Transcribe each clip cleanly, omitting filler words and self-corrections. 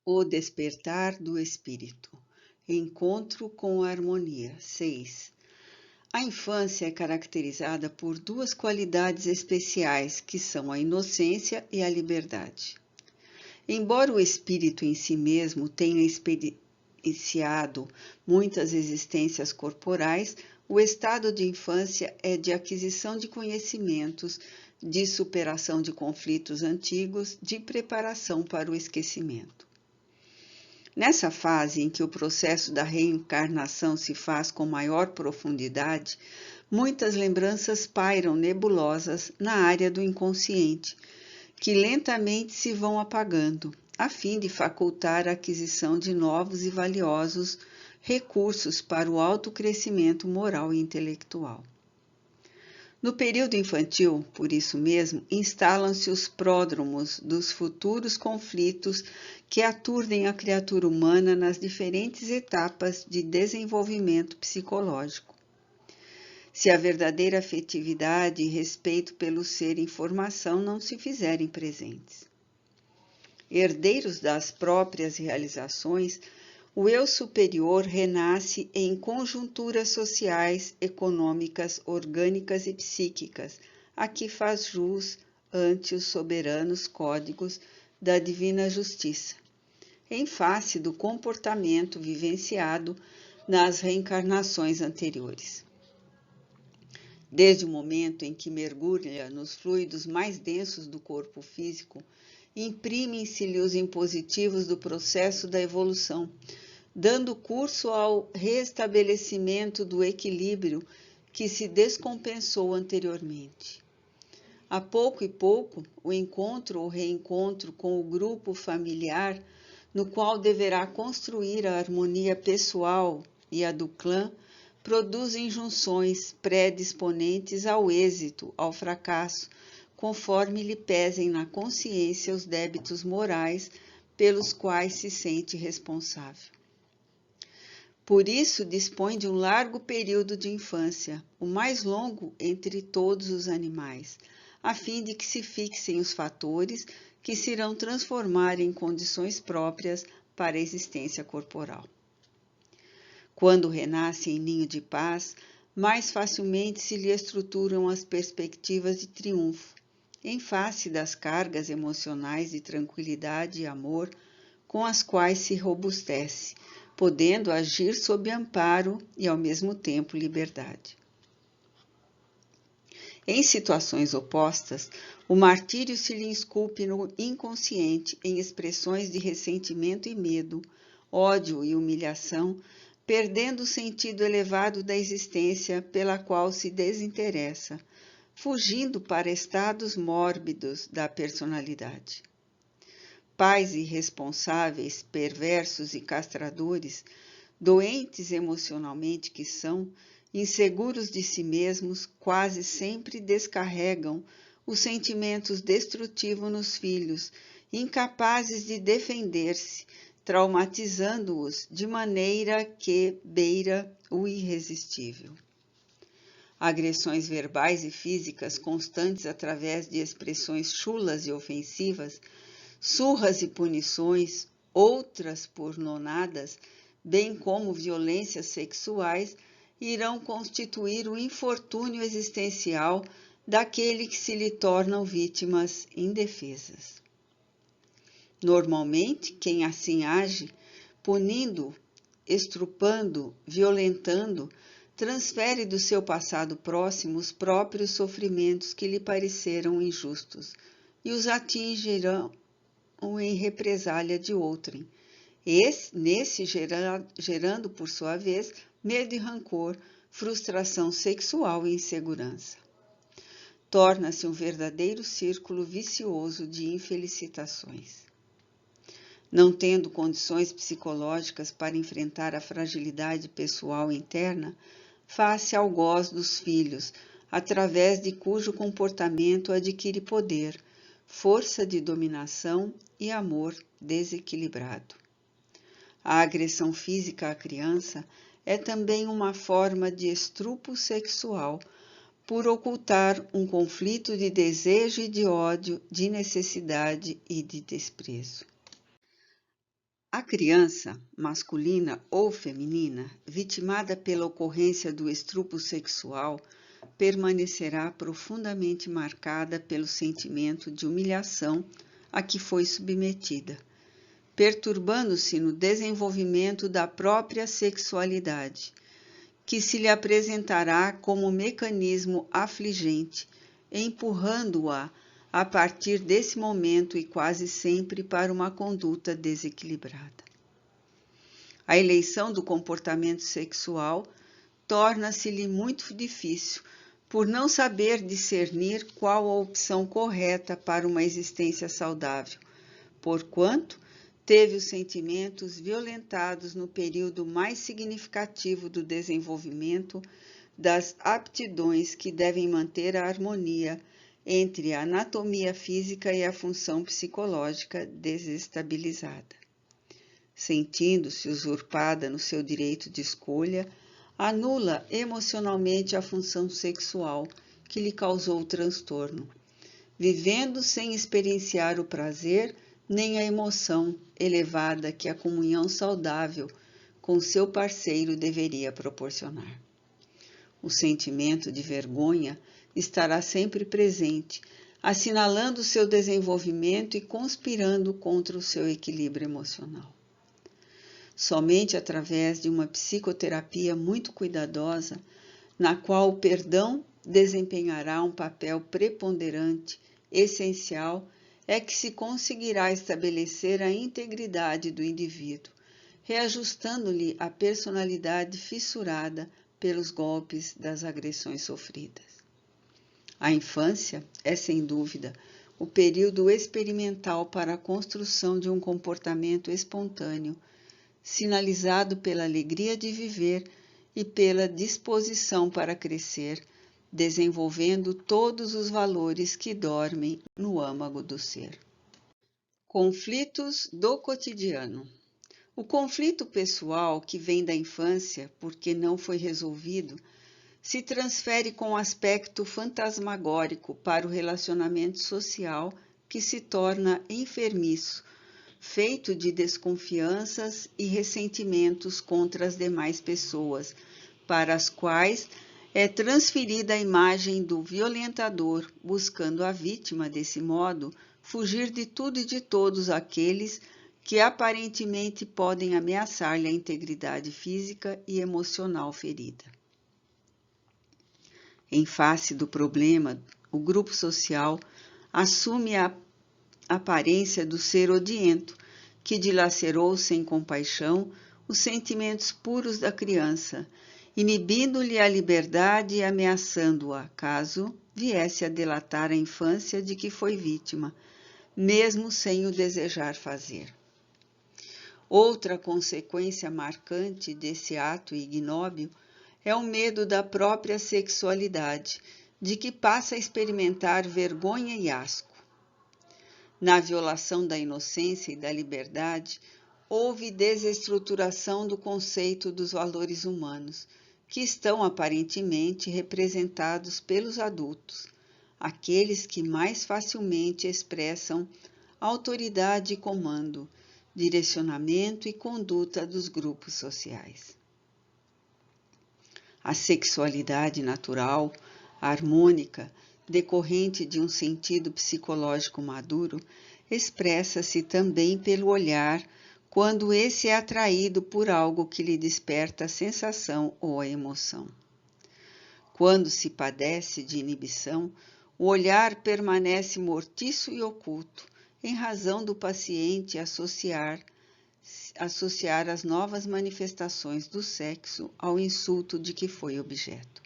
O despertar do espírito. Encontro com a harmonia. 6. A infância é caracterizada por duas qualidades especiais, que são a inocência e a liberdade. Embora o espírito em si mesmo tenha experienciado muitas existências corporais, o estado de infância é de aquisição de conhecimentos, de superação de conflitos antigos, de preparação para o esquecimento. Nessa fase em que o processo da reencarnação se faz com maior profundidade, muitas lembranças pairam nebulosas na área do inconsciente, que lentamente se vão apagando, a fim de facultar a aquisição de novos e valiosos recursos para o autocrescimento moral e intelectual. No período infantil, por isso mesmo, instalam-se os pródromos dos futuros conflitos que aturdem a criatura humana nas diferentes etapas de desenvolvimento psicológico. Se a verdadeira afetividade e respeito pelo ser em formação não se fizerem presentes. Herdeiros das próprias realizações, o eu superior renasce em conjunturas sociais, econômicas, orgânicas e psíquicas, a que faz jus ante os soberanos códigos da divina justiça, em face do comportamento vivenciado nas reencarnações anteriores. Desde o momento em que mergulha nos fluidos mais densos do corpo físico, imprimem-se-lhe os impositivos do processo da evolução, dando curso ao restabelecimento do equilíbrio que se descompensou anteriormente. A pouco e pouco, o encontro ou reencontro com o grupo familiar, no qual deverá construir a harmonia pessoal e a do clã, produzem junções predisponentes ao êxito, ao fracasso, conforme lhe pesem na consciência os débitos morais pelos quais se sente responsável. Por isso, dispõe de um largo período de infância, o mais longo entre todos os animais, a fim de que se fixem os fatores que se irão transformar em condições próprias para a existência corporal. Quando renasce em ninho de paz, mais facilmente se lhe estruturam as perspectivas de triunfo, em face das cargas emocionais de tranquilidade e amor com as quais se robustece, podendo agir sob amparo e, ao mesmo tempo, liberdade. Em situações opostas, o martírio se lhe esculpe no inconsciente em expressões de ressentimento e medo, ódio e humilhação, perdendo o sentido elevado da existência pela qual se desinteressa, fugindo para estados mórbidos da personalidade. Pais irresponsáveis, perversos e castradores, doentes emocionalmente que são, inseguros de si mesmos, quase sempre descarregam os sentimentos destrutivos nos filhos, incapazes de defender-se, traumatizando-os de maneira que beira o irresistível. Agressões verbais e físicas constantes através de expressões chulas e ofensivas, surras e punições, outras por nonadas, bem como violências sexuais, irão constituir o infortúnio existencial daquele que se lhe tornam vítimas indefesas. Normalmente, quem assim age, punindo, estrupando, violentando, transfere do seu passado próximo os próprios sofrimentos que lhe pareceram injustos e os atingirão em represália de outrem, gerando, por sua vez, medo e rancor, frustração sexual e insegurança. Torna-se um verdadeiro círculo vicioso de infelicitações. Não tendo condições psicológicas para enfrentar a fragilidade pessoal interna, faz-se algoz dos filhos, através de cujo comportamento adquire poder, força de dominação e amor desequilibrado. A agressão física à criança é também uma forma de estupro sexual, por ocultar um conflito de desejo e de ódio, de necessidade e de desprezo. criança, masculina ou feminina, vitimada pela ocorrência do estupro sexual, permanecerá profundamente marcada pelo sentimento de humilhação a que foi submetida, perturbando-se no desenvolvimento da própria sexualidade, que se lhe apresentará como mecanismo afligente, empurrando-a a partir desse momento e quase sempre para uma conduta desequilibrada. A eleição do comportamento sexual torna-se-lhe muito difícil, por não saber discernir qual a opção correta para uma existência saudável, porquanto teve os sentimentos violentados no período mais significativo do desenvolvimento das aptidões que devem manter a harmonia entre a anatomia física e a função psicológica desestabilizada. Sentindo-se usurpada no seu direito de escolha, anula emocionalmente a função sexual que lhe causou o transtorno, vivendo sem experienciar o prazer nem a emoção elevada que a comunhão saudável com seu parceiro deveria proporcionar. O sentimento de vergonha estará sempre presente, assinalando seu desenvolvimento e conspirando contra o seu equilíbrio emocional. Somente através de uma psicoterapia muito cuidadosa, na qual o perdão desempenhará um papel preponderante, essencial, é que se conseguirá estabelecer a integridade do indivíduo, reajustando-lhe a personalidade fissurada pelos golpes das agressões sofridas. A infância é, sem dúvida, o período experimental para a construção de um comportamento espontâneo, sinalizado pela alegria de viver e pela disposição para crescer, desenvolvendo todos os valores que dormem no âmago do ser. Conflitos do cotidiano. O conflito pessoal que vem da infância, porque não foi resolvido, se transfere com aspecto fantasmagórico para o relacionamento social que se torna enfermiço, feito de desconfianças e ressentimentos contra as demais pessoas, para as quais é transferida a imagem do violentador, buscando a vítima, desse modo, fugir de tudo e de todos aqueles que aparentemente podem ameaçar-lhe a integridade física e emocional ferida. Em face do problema, o grupo social assume a aparência do ser odiento, que dilacerou sem compaixão os sentimentos puros da criança, inibindo-lhe a liberdade e ameaçando-a, caso viesse a delatar a infância de que foi vítima, mesmo sem o desejar fazer. Outra consequência marcante desse ato ignóbil é o medo da própria sexualidade, de que passa a experimentar vergonha e asco. Na violação da inocência e da liberdade, houve desestruturação do conceito dos valores humanos, que estão aparentemente representados pelos adultos, aqueles que mais facilmente expressam autoridade e comando, direcionamento e conduta dos grupos sociais. A sexualidade natural, harmônica, decorrente de um sentido psicológico maduro, expressa-se também pelo olhar quando esse é atraído por algo que lhe desperta a sensação ou a emoção. Quando se padece de inibição, o olhar permanece mortiço e oculto, em razão do paciente associar as novas manifestações do sexo ao insulto de que foi objeto.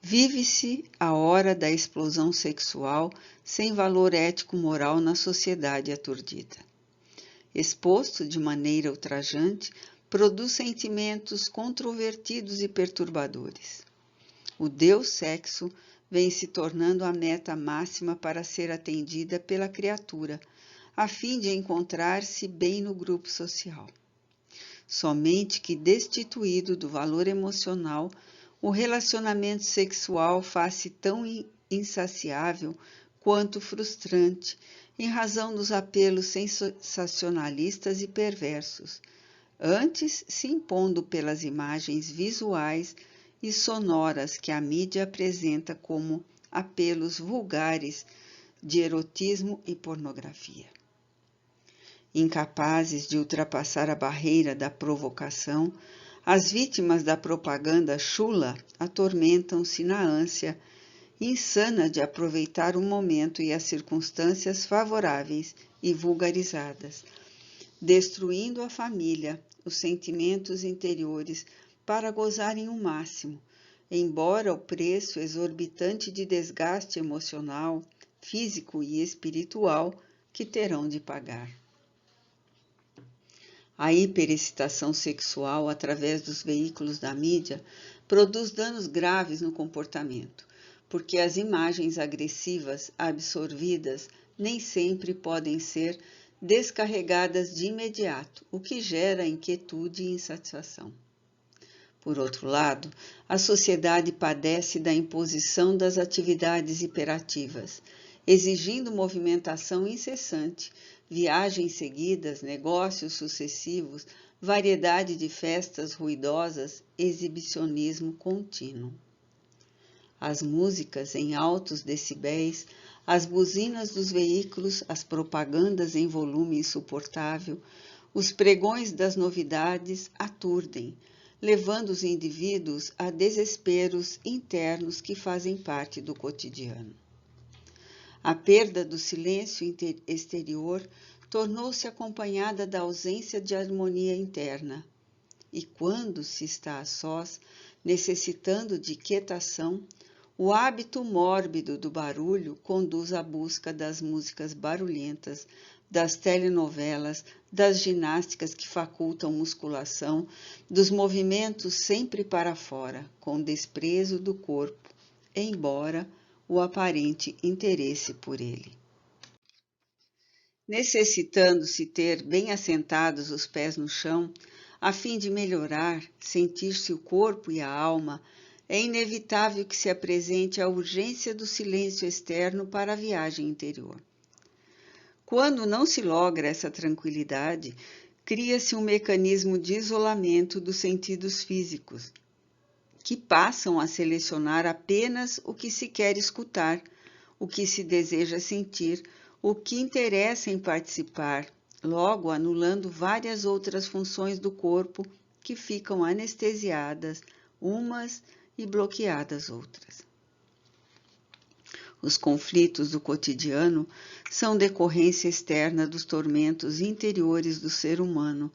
Vive-se a hora da explosão sexual sem valor ético-moral na sociedade aturdida. Exposto de maneira ultrajante, produz sentimentos controvertidos e perturbadores. O Deus sexo vem se tornando a meta máxima para ser atendida pela criatura, a fim de encontrar-se bem no grupo social. Somente que destituído do valor emocional, o relacionamento sexual faz-se tão insaciável quanto frustrante, em razão dos apelos sensacionalistas e perversos, antes se impondo pelas imagens visuais e sonoras que a mídia apresenta como apelos vulgares de erotismo e pornografia. Incapazes de ultrapassar a barreira da provocação, as vítimas da propaganda chula atormentam-se na ânsia insana de aproveitar o momento e as circunstâncias favoráveis e vulgarizadas, destruindo a família, os sentimentos interiores, para gozarem o máximo, embora o preço exorbitante de desgaste emocional, físico e espiritual que terão de pagar. A hiperexcitação sexual através dos veículos da mídia produz danos graves no comportamento, porque as imagens agressivas absorvidas nem sempre podem ser descarregadas de imediato, o que gera inquietude e insatisfação. Por outro lado, a sociedade padece da imposição das atividades hiperativas, exigindo movimentação incessante, viagens seguidas, negócios sucessivos, variedade de festas ruidosas, exibicionismo contínuo. As músicas em altos decibéis, as buzinas dos veículos, as propagandas em volume insuportável, os pregões das novidades aturdem, levando os indivíduos a desesperos internos que fazem parte do cotidiano. A perda do silêncio exterior tornou-se acompanhada da ausência de harmonia interna, e quando se está a sós, necessitando de quietação, o hábito mórbido do barulho conduz à busca das músicas barulhentas, das telenovelas, das ginásticas que facultam musculação, dos movimentos sempre para fora, com desprezo do corpo, embora o aparente interesse por ele. Necessitando-se ter bem assentados os pés no chão, a fim de melhorar, sentir-se o corpo e a alma, é inevitável que se apresente a urgência do silêncio externo para a viagem interior. Quando não se logra essa tranquilidade, cria-se um mecanismo de isolamento dos sentidos físicos, que passam a selecionar apenas o que se quer escutar, o que se deseja sentir, o que interessa em participar, logo anulando várias outras funções do corpo que ficam anestesiadas umas e bloqueadas outras. Os conflitos do cotidiano são decorrência externa dos tormentos interiores do ser humano,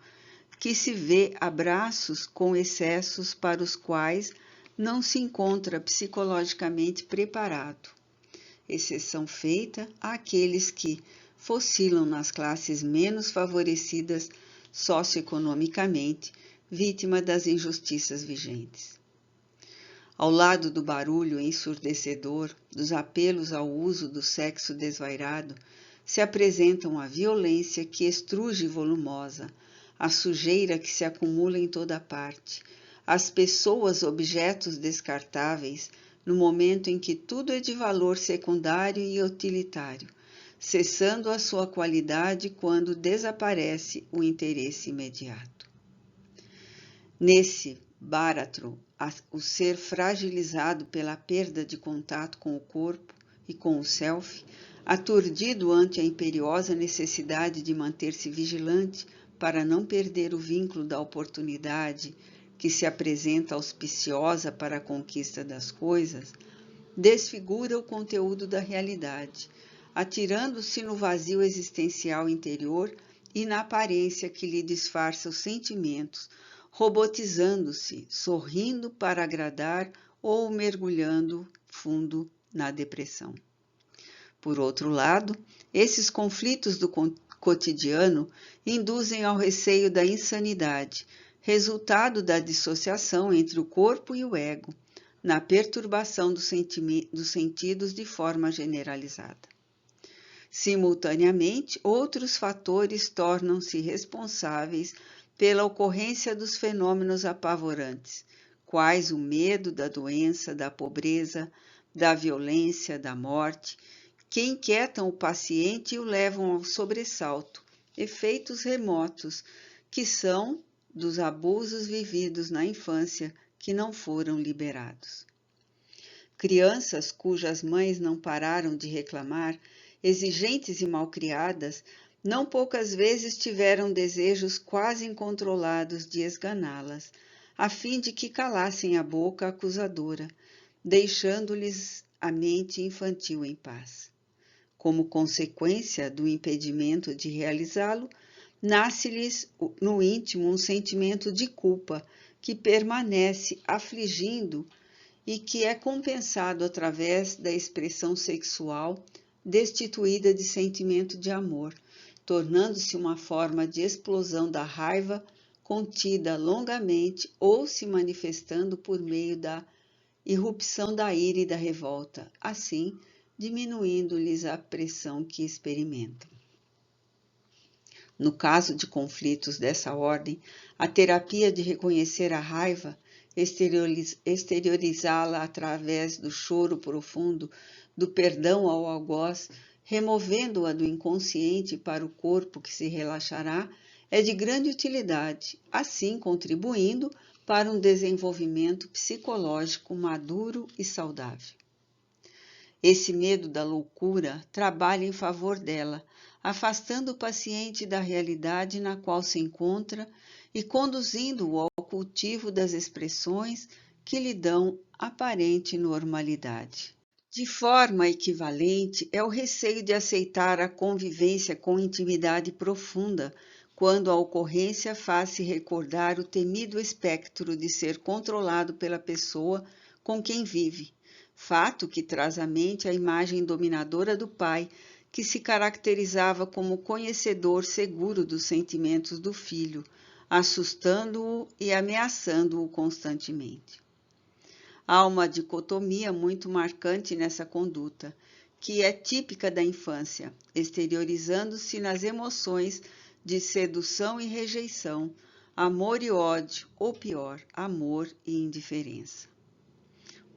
que se vê a braços com excessos para os quais não se encontra psicologicamente preparado, exceção feita àqueles que fossilam nas classes menos favorecidas socioeconomicamente, vítima das injustiças vigentes. Ao lado do barulho ensurdecedor, dos apelos ao uso do sexo desvairado, se apresentam a violência que estruge volumosa, a sujeira que se acumula em toda parte, as pessoas objetos descartáveis, no momento em que tudo é de valor secundário e utilitário, cessando a sua qualidade quando desaparece o interesse imediato. Nesse báratro, o ser fragilizado pela perda de contato com o corpo e com o self, aturdido ante a imperiosa necessidade de manter-se vigilante para não perder o vínculo da oportunidade que se apresenta auspiciosa para a conquista das coisas, desfigura o conteúdo da realidade, atirando-se no vazio existencial interior e na aparência que lhe disfarça os sentimentos, robotizando-se, sorrindo para agradar ou mergulhando fundo na depressão. Por outro lado, esses conflitos do cotidiano induzem ao receio da insanidade, resultado da dissociação entre o corpo e o ego, na perturbação dos sentidos de forma generalizada. Simultaneamente, outros fatores tornam-se responsáveis pela ocorrência dos fenômenos apavorantes, quais o medo da doença, da pobreza, da violência, da morte, que inquietam o paciente e o levam ao sobressalto, efeitos remotos, que são dos abusos vividos na infância que não foram liberados. Crianças cujas mães não pararam de reclamar, exigentes e malcriadas, não poucas vezes tiveram desejos quase incontrolados de esganá-las, a fim de que calassem a boca acusadora, deixando-lhes a mente infantil em paz. Como consequência do impedimento de realizá-lo, nasce-lhes no íntimo um sentimento de culpa que permanece afligindo e que é compensado através da expressão sexual destituída de sentimento de amor, tornando-se uma forma de explosão da raiva contida longamente ou se manifestando por meio da irrupção da ira e da revolta, assim diminuindo-lhes a pressão que experimentam. No caso de conflitos dessa ordem, a terapia de reconhecer a raiva, exteriorizá-la através do choro profundo, do perdão ao algoz, removendo-a do inconsciente para o corpo que se relaxará, é de grande utilidade, assim contribuindo para um desenvolvimento psicológico maduro e saudável. Esse medo da loucura trabalha em favor dela, afastando o paciente da realidade na qual se encontra e conduzindo-o ao cultivo das expressões que lhe dão aparente normalidade. De forma equivalente, é o receio de aceitar a convivência com intimidade profunda, quando a ocorrência faz-se recordar o temido espectro de ser controlado pela pessoa com quem vive, fato que traz à mente a imagem dominadora do pai, que se caracterizava como conhecedor seguro dos sentimentos do filho, assustando-o e ameaçando-o constantemente. Há uma dicotomia muito marcante nessa conduta, que é típica da infância, exteriorizando-se nas emoções de sedução e rejeição, amor e ódio, ou pior, amor e indiferença.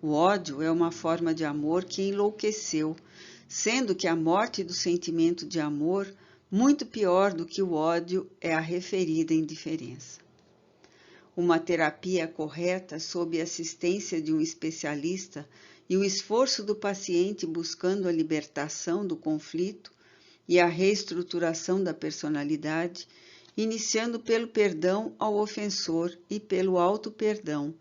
O ódio é uma forma de amor que enlouqueceu, sendo que a morte do sentimento de amor, muito pior do que o ódio, é a referida indiferença. Uma terapia correta, sob assistência de um especialista e o esforço do paciente buscando a libertação do conflito e a reestruturação da personalidade, iniciando pelo perdão ao ofensor e pelo auto-perdão,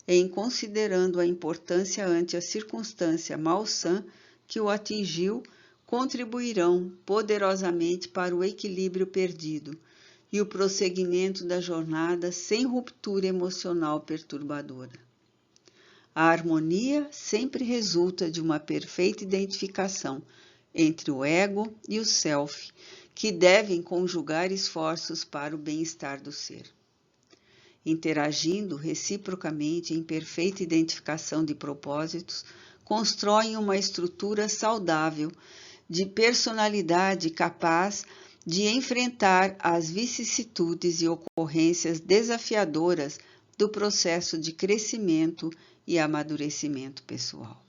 em considerando a importância ante a circunstância malsã que o atingiu, contribuirão poderosamente para o equilíbrio perdido e o prosseguimento da jornada sem ruptura emocional perturbadora. A harmonia sempre resulta de uma perfeita identificação entre o ego e o self, que devem conjugar esforços para o bem-estar do ser. Interagindo reciprocamente em perfeita identificação de propósitos, constroem uma estrutura saudável de personalidade capaz de enfrentar as vicissitudes e ocorrências desafiadoras do processo de crescimento e amadurecimento pessoal.